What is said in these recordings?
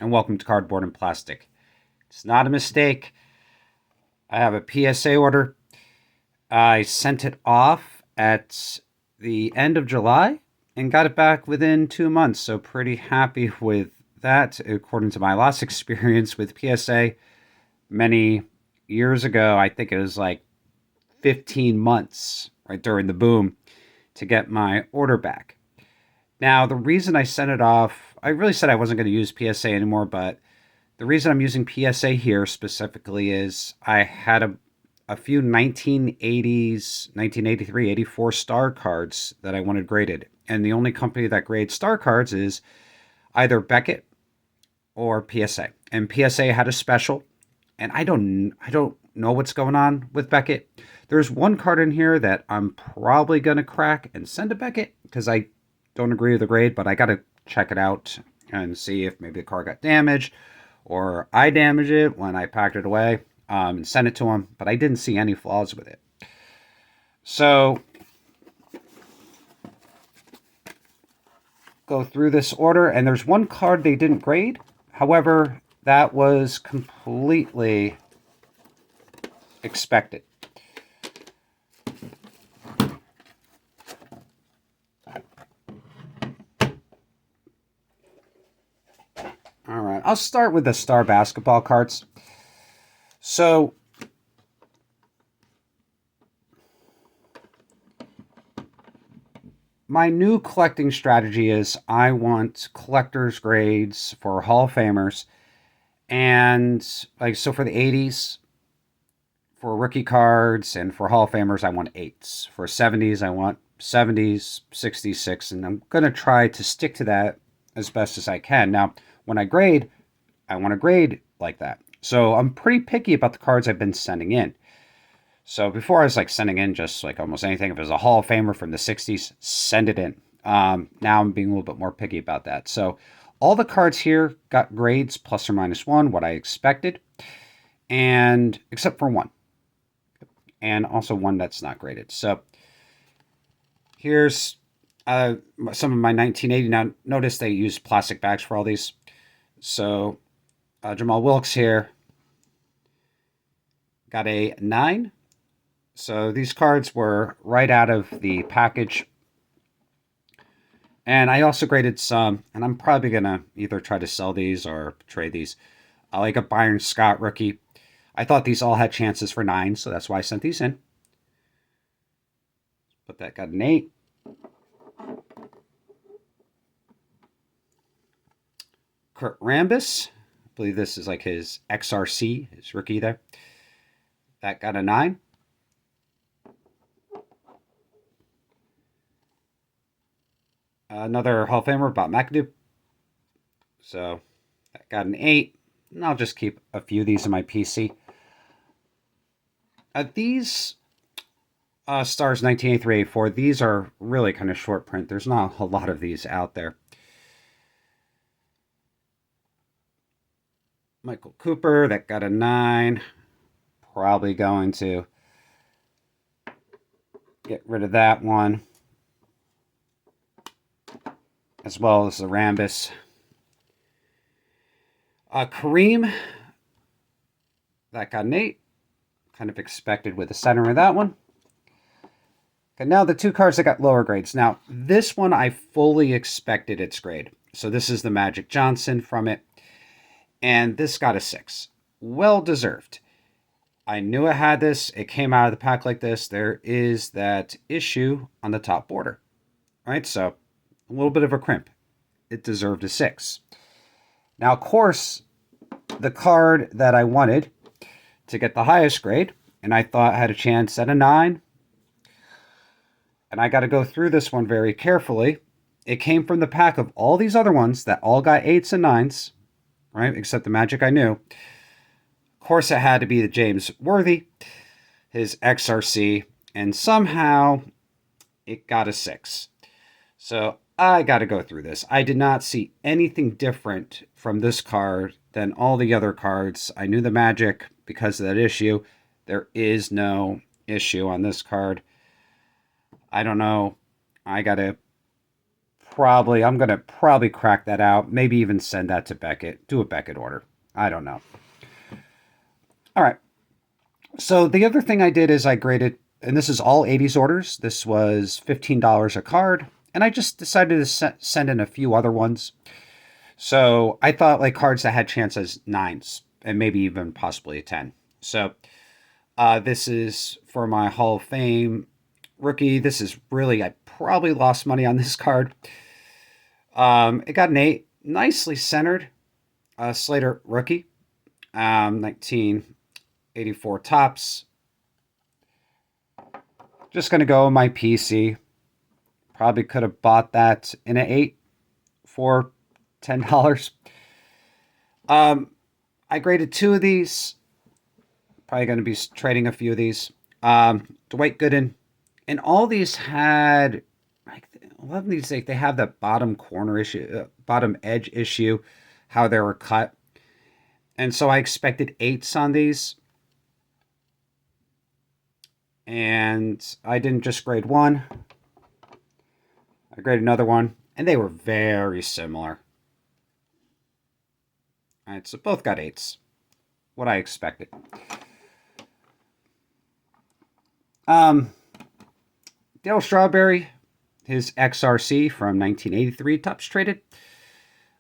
and welcome to Cardboard and Plastic. It's not a mistake. I have a PSA order. I sent it off at the end of July and got it back within 2 months, so pretty happy with that, according to my last experience with PSA many years ago. I think it was like 15 months right during the boom to get my order back. Now, the reason I sent it off, I really said I wasn't going to use PSA anymore, but the reason I'm using PSA here specifically is I had a few 1980s, 1983, 84 star cards that I wanted graded. And the only company that grades star cards is either Beckett or PSA. And PSA had a special, and I don't know what's going on with Beckett. There's one card in here that I'm probably going to crack and send to Beckett because I don't agree with the grade, but I got to check it out and see if maybe the card got damaged or I damaged it when I packed it away and sent it to him, but I didn't see any flaws with it. So, go through this order, and there's one card they didn't grade. However, that was completely expected. All right, I'll start with the star basketball cards. So, my new collecting strategy is I want collector's grades for Hall of Famers. And, like, so for the 80s, for rookie cards, and for Hall of Famers, I want eights. For 70s, I want 70s, 66, and I'm going to try to stick to that as best as I can. Now, when I grade, I want to grade like that. So I'm pretty picky about the cards I've been sending in. So before I was like sending in just like almost anything. If it was a Hall of Famer from the 60s, send it in. Now I'm being a little bit more picky about that. So all the cards here got grades plus or minus one, what I expected, and except for one, and also one that's not graded. So here's some of my 1980. Now notice they use plastic bags for all these. So Jamal Wilkes here got a 9. So these cards were right out of the package. And I also graded some, and I'm probably going to either try to sell these or trade these. I like a Byron Scott rookie. I thought these all had chances for 9, so that's why I sent these in. But that got an 8. Kurt Rambis. I believe this is like his XRC, his rookie there. That got a 9. Another Hall of Famer, Bob McAdoo. So that got an 8. And I'll just keep a few of these in my PC. These Stars 1983-84, these are really kind of short print. There's not a lot of these out there. Michael Cooper, that got a 9. Probably going to get rid of that one, as well as the Rambus. Kareem, that got an 8. Kind of expected with the center of that one. Okay, now the two cards that got lower grades. Now, this one I fully expected its grade. So this is the Magic Johnson from it. And this got a 6. Well deserved. I knew I had this. It came out of the pack like this. There is that issue on the top border. Right? So a little bit of a crimp. It deserved a 6. Now, of course, the card that I wanted to get the highest grade, and I thought had a chance at a 9, and I got to go through this one very carefully. It came from the pack of all these other ones that all got 8s and 9s, right? Except the Magic I knew. Of course, it had to be the James Worthy, his XRC, and somehow it got a 6. So I got to go through this. I did not see anything different from this card than all the other cards. I knew the Magic because of that issue. There is no issue on this card. I don't know. I got to I'm gonna probably crack that out. Maybe even send that to Beckett. Do a Beckett order. I don't know. All right. So the other thing I did is I graded, and this is all 80s orders. This was $15 a card, and I just decided to send in a few other ones. So I thought like cards that had chances nines and maybe even possibly a 10. So this is for my Hall of Fame rookie. This is really, I probably lost money on this card. It got an 8, nicely centered. Slater rookie, 1984 tops. Just going to go my PC. Probably could have bought that in an 8 for $10. I graded 2 of these. Probably going to be trading a few of these. Dwight Gooden. And all these had, like, a lot of these, like, they have the bottom corner issue, bottom edge issue, how they were cut. And so I expected 8s on these. And I didn't just grade one. I graded another one. And they were very similar. All right, so both got 8s. What I expected. Dale Strawberry, his XRC from 1983 tops traded.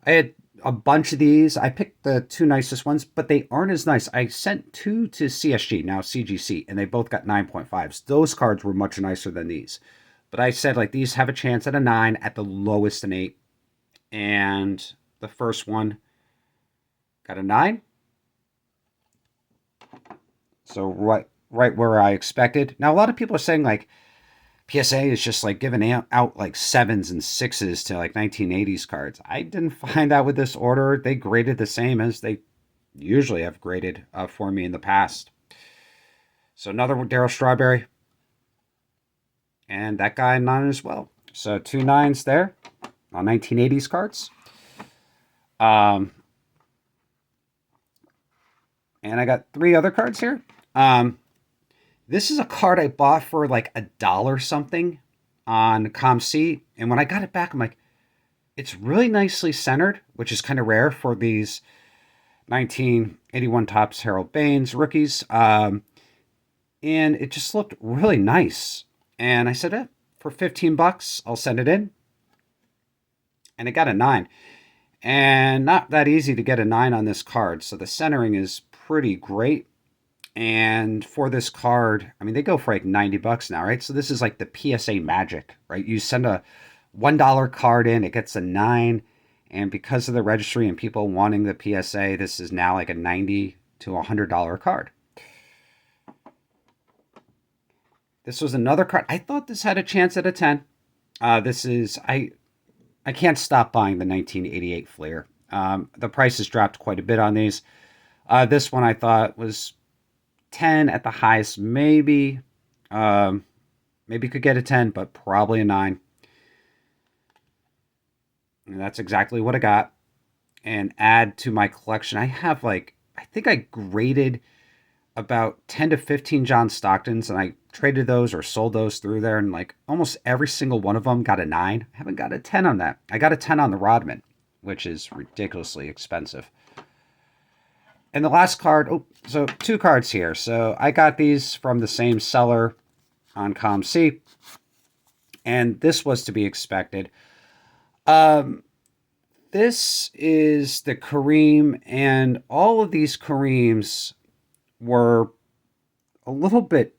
I had a bunch of these. I picked the 2 nicest ones, but they aren't as nice. I sent 2 to CSG, now CGC, and they both got 9.5s. Those cards were much nicer than these. But I said, like, these have a chance at a 9, at the lowest an 8. And the first one got a 9. So right where I expected. Now, a lot of people are saying, like, PSA is just like giving out like 7s and 6s to like 1980s cards. I didn't find that with this order. They graded the same as they usually have graded for me in the past. So another Darryl Strawberry. And that guy 9 as well. So 2 9s there on 1980s cards. And I got 3 other cards here. This is a card I bought for like $1 something on ComC. And when I got it back, I'm like, it's really nicely centered, which is kind of rare for these 1981 tops Harold Baines rookies. And it just looked really nice. And I said, for $15, I'll send it in. And it got a 9. And not that easy to get a 9 on this card. So the centering is pretty great. And for this card, I mean, they go for like $90 now, right? So this is like the PSA magic, right? You send a $1 card in, it gets a 9. And because of the registry and people wanting the PSA, this is now like a $90 to $100 card. This was another card. I thought this had a chance at a 10. This is, I can't stop buying the 1988 Fleer. The price has dropped quite a bit on these. This one I thought was 10 at the highest, maybe could get a 10, but probably a 9. And that's exactly what I got. And add to my collection, I have like, I think I graded about 10 to 15 John Stocktons, and I traded those or sold those through there, and like almost every single one of them got a 9. I haven't got a 10 on that. I got a 10 on the Rodman, which is ridiculously expensive. And the last card, so 2 cards here. So I got these from the same seller on ComC. And this was to be expected. This is the Kareem, and all of these Kareems were a little bit,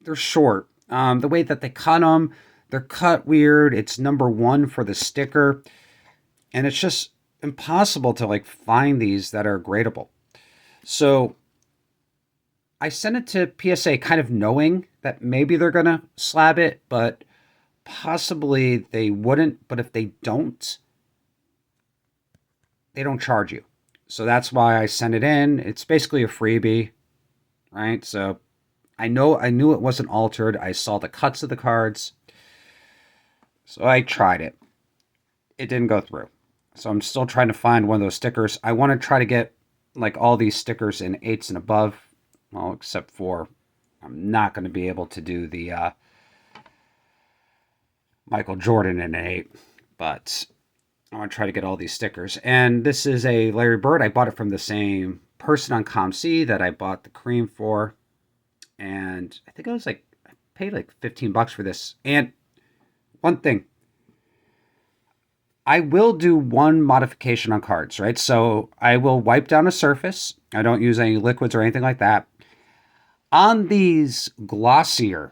they're short. The way that they cut them, they're cut weird. It's number 1 for the sticker. And it's just impossible to like find these that are gradable. So I sent it to PSA kind of knowing that maybe they're going to slab it, but possibly they wouldn't. But if they don't charge you. So that's why I sent it in. It's basically a freebie, right? So I knew it wasn't altered. I saw the cuts of the cards. So I tried it. It didn't go through. So I'm still trying to find one of those stickers. I want to try to get like all these stickers in 8s and above. Well, except for I'm not going to be able to do the Michael Jordan in an 8. But I want to try to get all these stickers. And this is a Larry Bird. I bought it from the same person on ComC that I bought the cream for. And I think I paid like $15 for this. And one thing, I will do one modification on cards, right? So I will wipe down a surface. I don't use any liquids or anything like that. On these glossier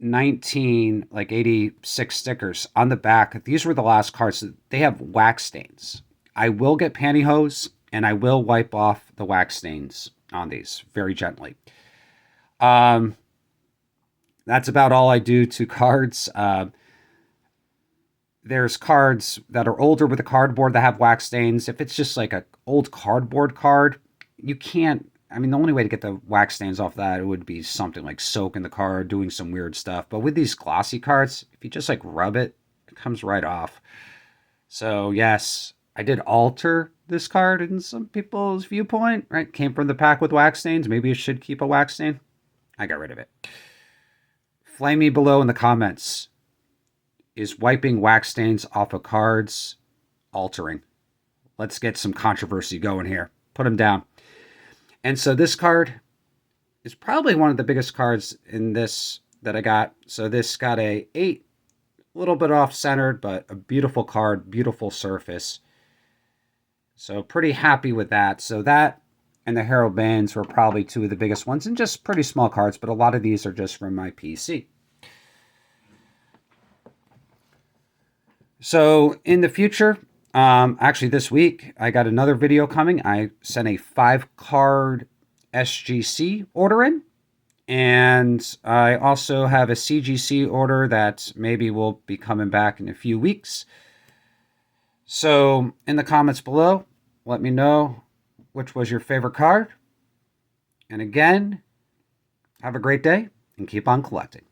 1986 stickers on the back, these were the last cards. They have wax stains. I will get pantyhose and I will wipe off the wax stains on these very gently. That's about all I do to cards. There's cards that are older with a cardboard that have wax stains. If it's just like an old cardboard card, you can't. I mean, the only way to get the wax stains off that would be something like soaking the card, doing some weird stuff. But with these glossy cards, if you just like rub it, it comes right off. So yes, I did alter this card in some people's viewpoint, right? Came from the pack with wax stains. Maybe it should keep a wax stain. I got rid of it. Flame me below in the comments. Is wiping wax stains off of cards altering? Let's get some controversy going here. Put them down. And so this card is probably one of the biggest cards in this that I got. So this got a 8, a little bit off-centered, but a beautiful card, beautiful surface. So pretty happy with that. So that and the Harold Baines were probably two of the biggest ones, and just pretty small cards, but a lot of these are just from my PC. So in the future, actually this week, I got another video coming. I sent a 5-card SGC order in. And I also have a CGC order that maybe will be coming back in a few weeks. So in the comments below, let me know which was your favorite card. And again, have a great day and keep on collecting.